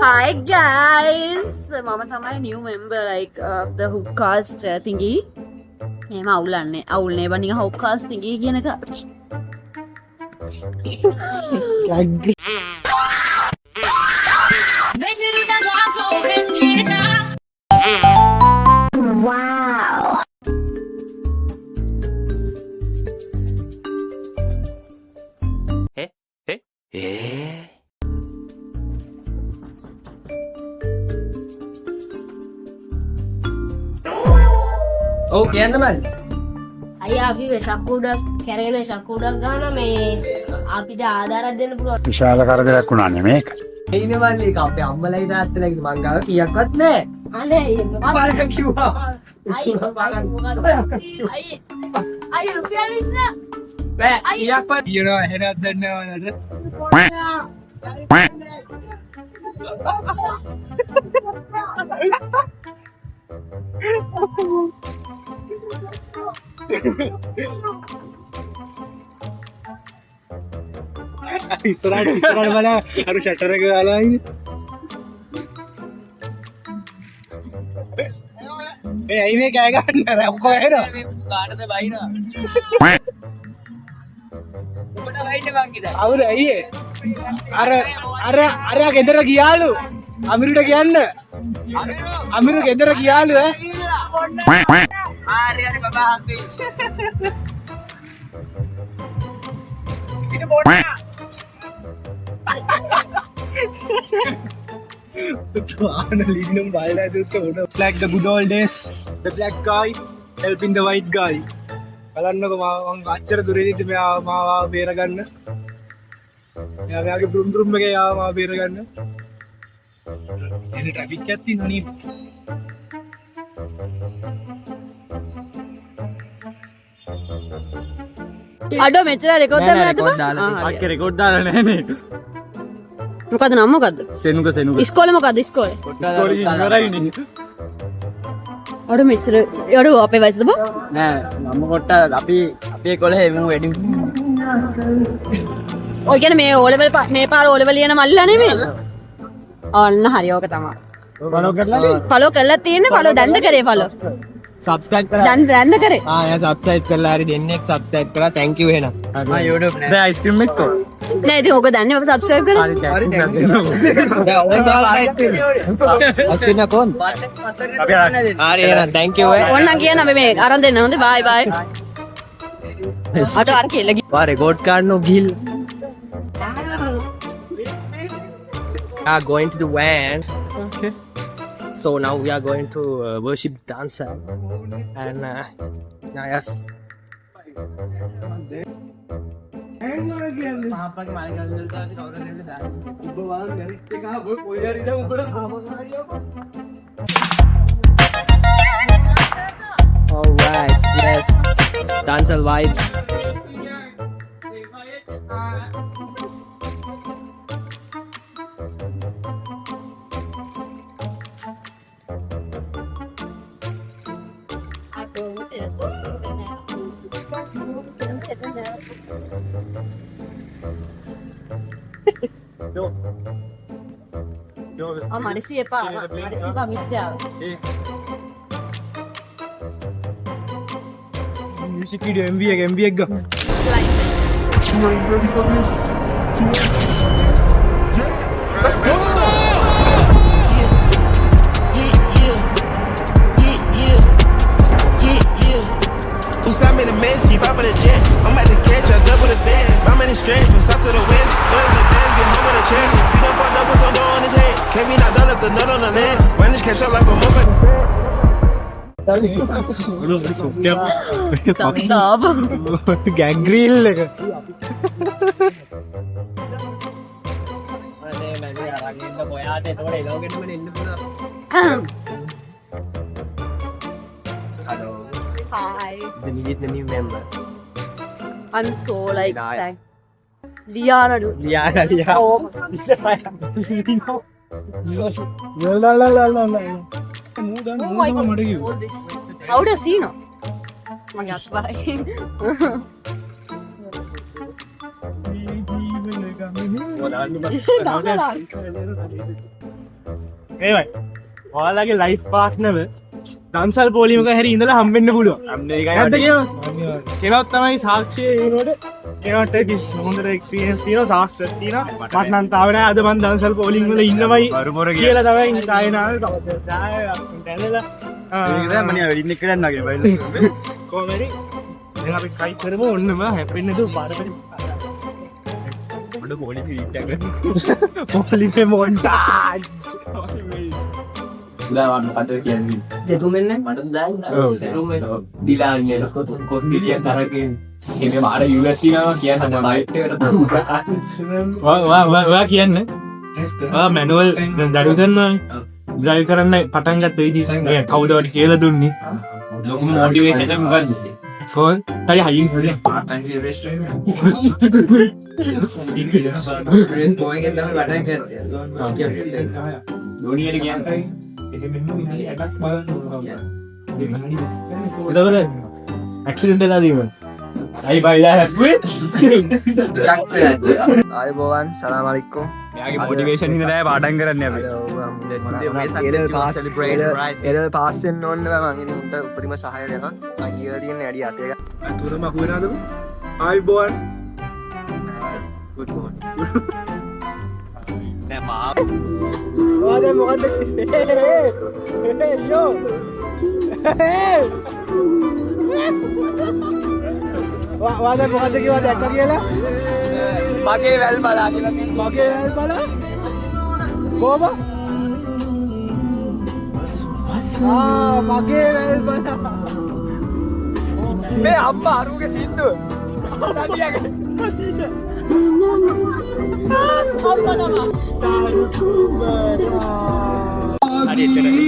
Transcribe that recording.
Hi guys, මම තමයි new member like the hookcast thingy. එහෙම අවුල්නේ බණික hookcast thingy කියන එක. Wow. ඔව් කියන්න මල්ලි. අයියා අපි වෙසක්කුඩක් කැරගෙන වෙසක්කුඩක් ගන්න මේ අපිට ආධාරයක් දෙන්න පුළුවන්. විශාල කරදරයක් වුණා නේ මේක. එයින මල්ලි ඒක අපේ අම්මලයි තාත්තලයි මං ගාව කීයක්වත් නැහැ. අනේ බලන්න කිව්වා. අයියා රුපියල් 20 බෑ කීයක්වත් කියනවා එහෙනක් දන්නව නේද? ඉස්සරහට බලන්න අර ෂටර් එක ගාලා ඉන්නේ. මේ ඇයි මේ කෑ ගන්න අර ඔක්කොම එනවා. කාටද බයිනවා? ඔබට වයින්නේ මං කිව්වා. අවුර අයියේ. අර ගෙදර ගියාලු. අමිරුට කියන්න. අමිරු ගෙදර ගියාලු ඈ. හරි බබා හම්බෙයි. ඉතින් බොන්න. It's like the good old days, the black guy helping the white guy. බලන්නකො මම අච්චර දුරේදී මෙයා මාව බේර ගන්න. මෙයාගේ බ්‍රුම් බ්‍රුම් එකේ ආව මාව බේර ගන්න. එනේ ට්‍රැෆික් එකක් තියෙනවා නේ. අඩෝ මෙච්චර රෙකෝඩ් දාන්න අක්ක රෙකෝඩ් දාලා නැහැ නේ. මොකද නම මොකද්ද? සෙනුක ඉස්කෝලේ මොකද්ද ඉස්කෝලේ? ඉස්කෝලේ ඉවරයිනේ. අඩෝ මෙච්චර අඩෝ අපේ වයසද බං? නෑ මම කොට අපි අපේ කොලේ එමු වෙඩින්. ඔය කියන්නේ මේ ඕ ලෙවල් මේ පාර ඕ ලෙවල් ලියන මල්ලිලා නෙමෙයි. ඔන්න හරි ඕක තමයි. ෆලෝ කරලා ෆලෝ කරලා තියෙන්නේ ෆලෝ දැන්ද කරේ ෆලෝ. සබ්ස්ක්‍රයිබ් කරා. දැන්ද කරේ. යා සබ්ස්ක්‍රයිබ් කරලා හරි දෙන්නෙක් සබ්ස්ක්‍රයිබ් කරා thank you එහෙනම්. YouTube නෑ. දැන් අයිස්ක්‍රීම් එක තෝ. නෑ ඉතින් ඕක දන්නේ ඔබ සබ්ස්ක්‍රයිබ් කරා. හරි දැන් ඕන අයිස්ක්‍රීම් කොන්? හරි එහෙනම් thank you. ඕන්න කියන්න අපි මේ අරන් දෙන්න හොඳේ bye bye. අට අර කෙල්ල ගිහ. වා රෙකෝඩ් කරන්න ගිල්. Are going to the van. Okay. So now we are going to worship dancer and yes. All right, yes, dancer vibes. Marisi epa මිත්‍යාව. Music video MV එක ගා. You ain't ready for this. You ain't ready for this. Yeah. Let's go. I'm in the mess, keep up with the jet. I'm about to catch a double the bed. I'm in the stretch from south to the west. Learn the dance, get home with a check. He done fucked up with some dough on his head. Can't be knocked down, left the nut on the legs. When this catch up like a motherfucker. තක්තාව. ගැග්‍රීල් එක. Hello. Hi. The new member. I'm so like thank. Liana do. Liana. Oh. Oh my god. All this. How does he know? My god, bye. ඒවයි ඔයාලගේ life partner දන්සල් පොලිමක හැරි ඉඳලා හම්බෙන්න පුළුවන්. නැද්ද කියනවා? කෙනවත් තමයි සාක්ෂිය ඒනොට කෙනට හොඳට එක්ස්පීරියන්ස් තියෙනවා සාස්ත්‍රයක් තියෙනවා. මට නම් තාම නෑ අද මම දන්සල් පොලිං වල ඉන්නමයි කියලා තමයි තායනාවේ දැනලා ඒක තමයි මම වෙලින් එක ගන්නගේ බයිල කොහමරි දැන් අපි try කරමු ඔන්නම හැපෙන්න දු පාරකට මඩ පොලි ෆීට් එක පොලිමේ මොන්ටාජ් උදාවන්න කතර කියන්නේ දෙතුමෙන්න මට දැන් දෙතුමෙන්න දිලාන්නේ කොට්ටිලිය කරගෙන මේ මාර US තියනවා කියන්න බයිට් එකට ඔයා කියන්නේ මැනුවල් දඩු කරනවානේ ඩ්‍රයිව් කරන්න පටන් ගත්ත විදිහ කවුද ඔයාලට කියලා දුන්නේ ලොකු මොටිවේෂන් එක මොකක්ද කොහොමද හරි හයින් පාටන් රේස් ගෝයින් එක තමයි පටන් ගත්තේ ධෝනියට කියන්නේ ඇක්සිඩන්ට් වෙලා දීම අයි බයිලා හැස්කුවේ ආයුබෝවන් සලාම් අලයිකුම් යාගේ මොටිවේෂන් හින්දා තමයි පාඩම් කරන්න අපි එරල් පාස්සෙන් ඕන්න මම ඉතින් උන්ට උපරිම සහාය දෙනවා මම කියලා තියෙන ඇඩි අතේ අතුරම අහුවෙනාද ආයුබෝවන් good morning ඔයාද මොකද්ද යෝ ඔයාද මොකද්ද කිව්වා දැක්කා කියලා මගේ වැල් බලා කියලා මගේ වැල් බලා කොහොම මගේ වැල් බලා මේ අම්මා අරුගේ සින්දුව නදියාගේ හරි එච්චරයි